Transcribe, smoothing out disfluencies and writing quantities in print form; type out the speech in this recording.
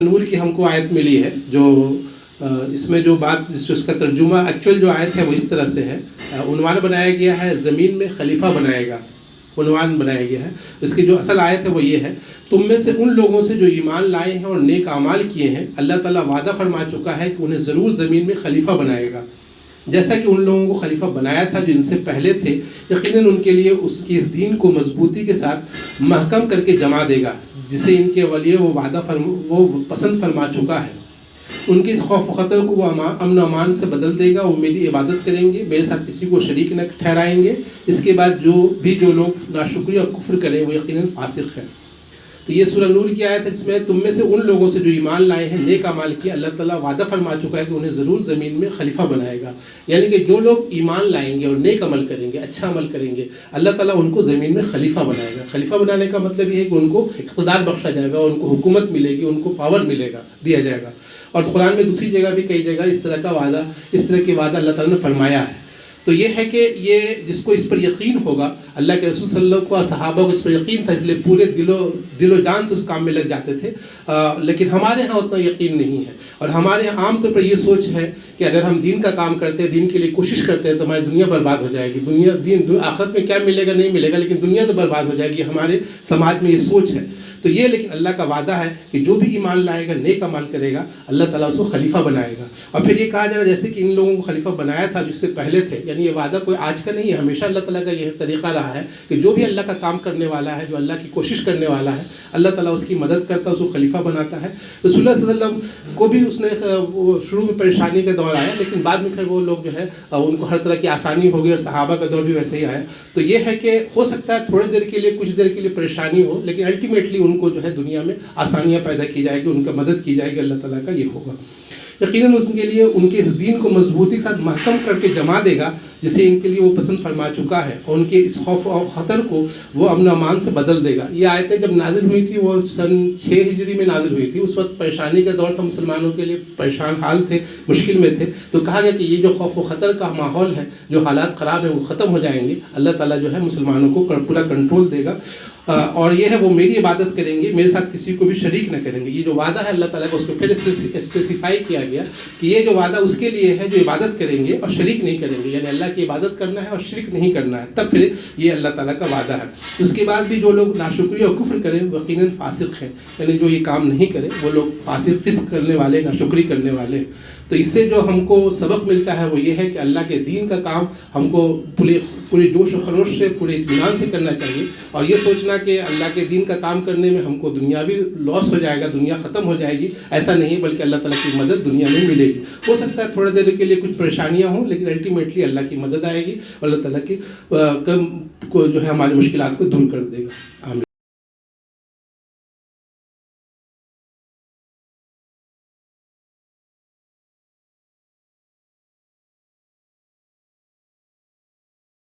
نور کی ہم کو آیت ملی ہے جو اس میں جو بات اس کا ترجمہ ایکچوئل جو آیت ہے وہ اس طرح سے ہے. عنوان بنایا گیا ہے زمین میں خلیفہ بنائے گا. عنوان بنایا گیا ہے. اس کی جو اصل آیت ہے وہ یہ ہے: تم میں سے ان لوگوں سے جو ایمان لائے ہیں اور نیک اعمال کیے ہیں اللہ تعالیٰ وعدہ فرما چکا ہے کہ انہیں ضرور زمین میں خلیفہ بنائے گا، جیسا کہ ان لوگوں کو خلیفہ بنایا تھا جو ان سے پہلے تھے. یقیناً ان کے لیے اس دین کو مضبوطی کے ساتھ محکم کر کے جما دے گا جسے ان کے ولی وہ پسند فرما چکا ہے. ان کے اس خوف و خطر کو وہ امن و امان سے بدل دے گا. وہ میری عبادت کریں گے، میرے ساتھ کسی کو شریک نہ ٹھہرائیں گے. اس کے بعد جو لوگ ناشکری اور کفر کریں وہ یقیناً فاسق ہیں. تو یہ سورہ نور کی آیت ہے جس میں تم میں سے ان لوگوں سے جو ایمان لائے ہیں نیک اعمال کیے اللہ تعالیٰ وعدہ فرما چکا ہے کہ انہیں ضرور زمین میں خلیفہ بنائے گا. یعنی کہ جو لوگ ایمان لائیں گے اور نیک عمل کریں گے، اچھا عمل کریں گے، اللہ تعالیٰ ان کو زمین میں خلیفہ بنائے گا. خلیفہ بنانے کا مطلب یہ ہے کہ ان کو اقتدار بخشا جائے گا، ان کو حکومت ملے گی، ان کو پاور ملے گا، دیا جائے گا. اور قرآن میں دوسری جگہ بھی کئی جگہ اس طرح کے وعدہ اللہ تعالیٰ نے فرمایا ہے. تو یہ ہے کہ یہ جس کو اس پر یقین ہوگا، اللہ کے رسول صلی اللہ علیہ وسلم کو صحابہ کو اس پر یقین تھا، اس لیے پورے دل و جان سے اس کام میں لگ جاتے تھے. لیکن ہمارے ہاں اتنا یقین نہیں ہے، اور ہمارے ہاں عام طور پر یہ سوچ ہے کہ اگر ہم دین کا کام کرتے ہیں، دین کے لیے کوشش کرتے ہیں تو ہماری دنیا برباد ہو جائے گی. آخرت میں کیا ملے گا نہیں ملے گا، لیکن دنیا تو برباد ہو جائے گی. ہمارے سماج میں یہ سوچ ہے. تو یہ لیکن اللہ کا وعدہ ہے کہ جو بھی ایمان لائے گا، نیک عمل کرے گا، اللہ تعالیٰ اس کو خلیفہ بنائے گا. اور پھر یہ کہا جائے گا جیسے کہ ان لوگوں کو خلیفہ بنایا تھا جس سے پہلے تھے. یعنی یہ وعدہ کوئی آج کا نہیں ہے، ہمیشہ اللہ تعالیٰ کا یہ طریقہ رہا ہے کہ جو بھی اللہ کا کام کرنے والا ہے، جو اللہ کی کوشش کرنے والا ہے، اللہ تعالیٰ اس کی مدد کرتا ہے، اس کو خلیفہ بناتا ہے. رسول اللہ صلی اللہ علیہ وسلم کو بھی اس نے شروع میں پریشانی کا دور آیا، لیکن بعد میں پھر وہ لوگ جو ہے ان کو ہر طرح کی آسانی ہو گئی، اور صحابہ کا دور بھی ویسے ہی آیا. تو یہ ہے کہ ہو سکتا ہے تھوڑی دیر کے لیے، کچھ دیر کے لیے پریشانی ہو، لیکن الٹیمیٹلی ان کو جو ہے دنیا میں آسانیاں پیدا کی جائے گی، ان کا مدد کی جائے گی. اللہ تعالیٰ کا یہ ہوگا. یقیناً اس کے لیے ان کے اس دین کو مضبوطی کے ساتھ محکم کر کے جما دے گا جسے ان کے لیے وہ پسند فرما چکا ہے، اور ان کے اس خوف و خطر کو وہ امن و امان سے بدل دے گا. یہ آیتیں جب نازل ہوئی تھی وہ سن 6 ہجری میں نازل ہوئی تھی. اس وقت پریشانی کا دور تھا، مسلمانوں کے لیے پریشان حال تھے، مشکل میں تھے. تو کہا گیا کہ یہ جو خوف و خطر کا ماحول ہے، جو حالات خراب ہیں وہ ختم ہو جائیں گے. اللہ تعالیٰ جو ہے مسلمانوں کو پورا کنٹرول دے گا، اور یہ ہے وہ میری عبادت کریں گے، میرے ساتھ کسی کو بھی شریک نہ کریں گے. یہ جو وعدہ ہے اللہ تعالیٰ کا، اس کو پھر اسپیسیفائی کیا گیا کہ یہ جو وعدہ اس کے لیے ہے جو عبادت کریں گے اور شریک نہیں کریں گے. یعنی اللہ کی عبادت کرنا ہے اور شرک نہیں کرنا ہے، تب پھر یہ اللہ تعالیٰ کا وعدہ ہے. اس کے بعد بھی جو لوگ ناشکری اور کفر کریں وہ یقیناً فاسق ہیں. یعنی جو یہ کام نہیں کرے وہ لوگ فسق کرنے والے، ناشکری کرنے والے. تو اس سے جو ہم کو سبق ملتا ہے وہ یہ ہے کہ اللہ کے دین کا کام ہم کو پورے جوش و خروش سے، پورے اطمینان سے کرنا چاہیے. اور یہ سوچنا کہ اللہ کے دین کا کام کرنے میں ہم کو دنیاوی لاس ہو جائے گا، دنیا ختم ہو جائے گی، ایسا نہیں، بلکہ اللہ تعالیٰ کی مدد دنیا میں ملے گی. ہو سکتا ہے تھوڑے دیر کے لیے کچھ پریشانیاں ہوں، لیکن الٹیمیٹلی اللہ کی مدد آئے گی، اور اللہ تعالیٰ کی کو جو ہے ہماری مشکلات کو دور کر دے گا. آمین.